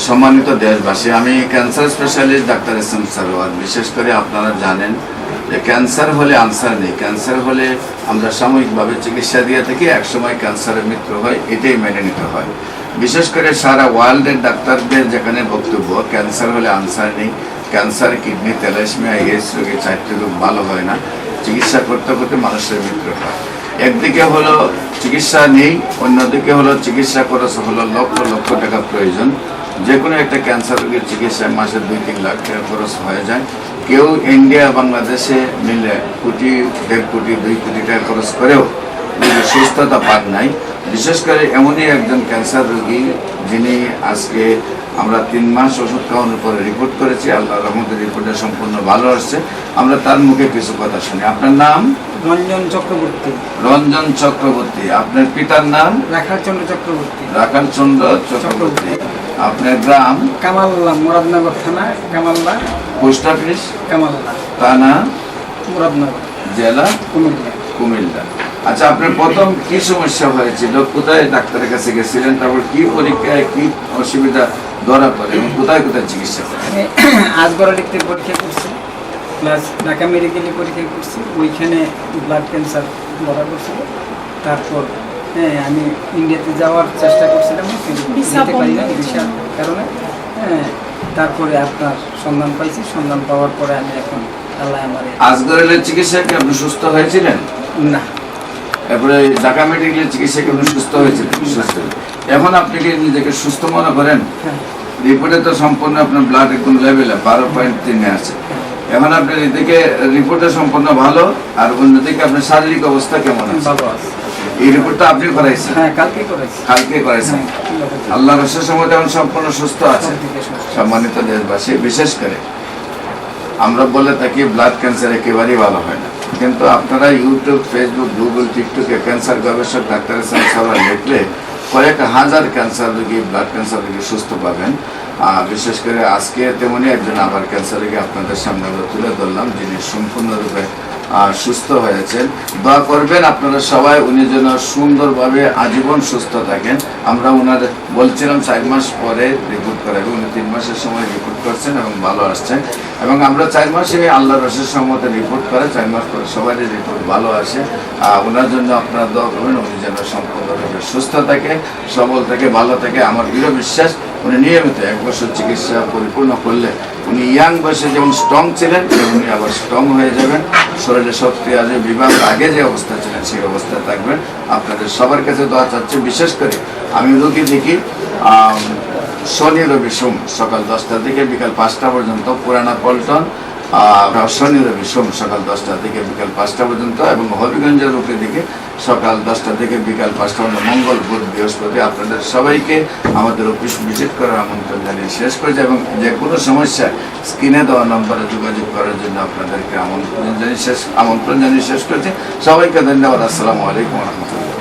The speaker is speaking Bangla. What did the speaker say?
সম্মানিত দেশবাসী, আমি cancer specialist doctor SM. Sarwar. বিশেষ করে আপনারা জানেন যে ক্যান্সার হলে আনসার নেই। ক্যান্সার হলে আমরা সাময়িকভাবে চিকিৎসা দিয়ে থাকি, একসময় ক্যান্সারের মৃত্যু হয়, এটাই মেনে নিতে হয়। বিশেষ করে সারা ওয়ার্ল্ডের ডাক্তারদের যেখানে বক্তব্য ক্যান্সার হলে আনসার নেই, ক্যান্সার, কিডনি, থ্যালাসেমিয়া, এইডস রোগী 4টি রোগ ভালো হয় না, চিকিৎসা করতে করতে মানুষের মৃত্যু হয়। একদিকে হলো চিকিৎসা নেই, অন্যদিকে হলো চিকিৎসা খরচ হলো লক্ষ লক্ষ টাকা প্রয়োজন। যে কোনো একটা ক্যান্সার রোগীর চিকিৎসায় মাসে 2-3 লাখ টাকা খরচ হয়ে যায়। কেউ ইন্ডিয়া বাংলাদেশে মিলে কোটি, 1.5 কোটি, 2 কোটি টাকা খরচ করেও সুস্থতা পান নাই। বিশেষ করে এমনই একজন ক্যান্সার রোগী যিনি আজকে আমরা 3 মাস ওষুধ খাওয়ানোর পরে রিপোর্ট করেছি, আল্লাহর রহমতে রিপোর্টটা সম্পূর্ণ ভালো আসছে। আমরা তার মুখে কিছু কথা শুনি। আপনার নাম? রঞ্জন চক্রবর্তী। রঞ্জন চক্রবর্তী। আপনার পিতার নাম? রাখালচন্দ্র চক্রবর্তী। রাখালচন্দ্র চক্রবর্তী। আপনার গ্রাম? কামাল্লা, মুরাদনগর থানা, কামাল্লা। Post office? কামাল্লা থানা মুরাদনগর, জেলা কুমিল্লা। কুমিল্লা। আচ্ছা, আপনার প্রথম কি সমস্যা হয়েছিল? কোথায় ডাক্তারের কাছে গেছিলেন? তারপর কি পরীক্ষায় কি অসুবিধা ধরা পড়ে এবং কোথায় কোথায় চিকিৎসা করেন? আজগরালিতে পরীক্ষা করছি, প্লাস ঢাকা মেডিকেলে পরীক্ষা করছি, ওইখানে ব্লাড ক্যান্সার ধরা পড়ছিল। তারপর আমি ইন্ডিয়াতে যাওয়ার চেষ্টা করছিলাম, কিন্তু যেতে পারি না ভিসার কারণে। তারপরে আপনার সন্ধান পাইছি, সন্ধান পাওয়ার পরে আমি এখন আল্লাহ আমার আজগরালের চিকিৎসায় কি আপনি সুস্থ হয়েছিলেন? না। তারপরে ঢাকা মেডিকেলের চিকিৎসায় কি আপনি সুস্থ হয়েছিলেন? সুস্থ। এখন আপনি কি নিজেকে সুস্থ মনে করেন? রিপোর্টে তো সম্পূর্ণ আপনার ব্লাড একদম লেভেলে 12.3 আছে। এখন আপনার এদিকে রিপোর্টে সম্পূর্ণ ভালো, আর অন্যদিকে আপনার শারীরিক অবস্থা কেমন আছে? ভালো আছে। এই রিপোর্টটা আপনি করাইছেন? হ্যাঁ, কালকে করেছি। কালকে করাইছেন। আল্লাহর রসের সময় এখন সম্পূর্ণ সুস্থ আছে। সম্মানিত দেশবাসী, বিশেষ করে আমরা বলে থাকি ব্লাড ক্যান্সার একেবারেই ভালো হয় না, কিন্তু আপনারা ইউটিউব, ফেসবুক, গুগল, টিকটকে ক্যান্সার গবেষক ডাক্তার এস.এম. সারোয়ার লিখলে কয়েক হাজার ক্যান্সার রোগী, ব্লাড ক্যান্সার রোগী সুস্থ পাবেন। বিশেষ করে আজকে তেমনই একজন আবার ক্যান্সার রোগী আপনাদের সামনে আমরা তুলে ধরলাম, যিনি সম্পূর্ণরূপে সুস্থ হয়েছেন। দোয়া করবেন আপনারা সবাই, উনি যেন সুন্দরভাবে আজীবন সুস্থ থাকেন। আমরা ওনার বলছিলাম 4 মাস পরে রিপোর্ট করাবে, উনি 3 মাসের সময় রিপোর্ট করছেন এবং ভালো আসছেন। এবং আমরা 4 মাসে আল্লাহ রসের সম্মতে রিপোর্ট করে 4 মাস পরে সবাই রিপোর্ট ভালো আসে। ওনার জন্য আপনারা দোয়া করবেন, উনি যেন সম্পূর্ণরূপে সুস্থ থাকে, সবল থাকে, ভালো থাকে। আমার দৃঢ় বিশ্বাস উনি নিয়মিত 1 বছর চিকিৎসা পরিপূর্ণ করলে উনি ইয়াং বয়সে যেমন স্ট্রং ছিলেন উনি আবার স্ট্রং হয়ে যাবেন। শরীরে শক্তি আছে, বিভাগ আগে যে অবস্থা ছিলেন সেই অবস্থায় থাকবেন। আপনাদের সবার কাছে দোয়া চাচ্ছি। বিশেষ করে আমি রোগী দেখি শনি, রবি, সোম সকাল 10টা থেকে বিকাল 5টা পর্যন্ত, পুরানা পল্টন। শনি, রবি, সোম সকাল 10টা থেকে বিকাল 5টা পর্যন্ত, এবং হবিগঞ্জের রোগী দিকে সকাল 10টা থেকে বিকাল 5টা পর্যন্ত, মঙ্গল, বুধ, বৃহস্পতি। আপনাদের সবাইকে আমাদের অফিস ভিজিট করার আমন্ত্রণ জানিয়ে শেষ করেছি, এবং যে কোনো সমস্যা স্ক্রিনে দেওয়া নম্বরে যোগাযোগ করার জন্য আপনাদেরকে আমন্ত্রণ জানিয়ে শেষ করেছি। সবাইকে ধন্যবাদ। আসসালামু আলাইকুম রহমতুল্লাহ।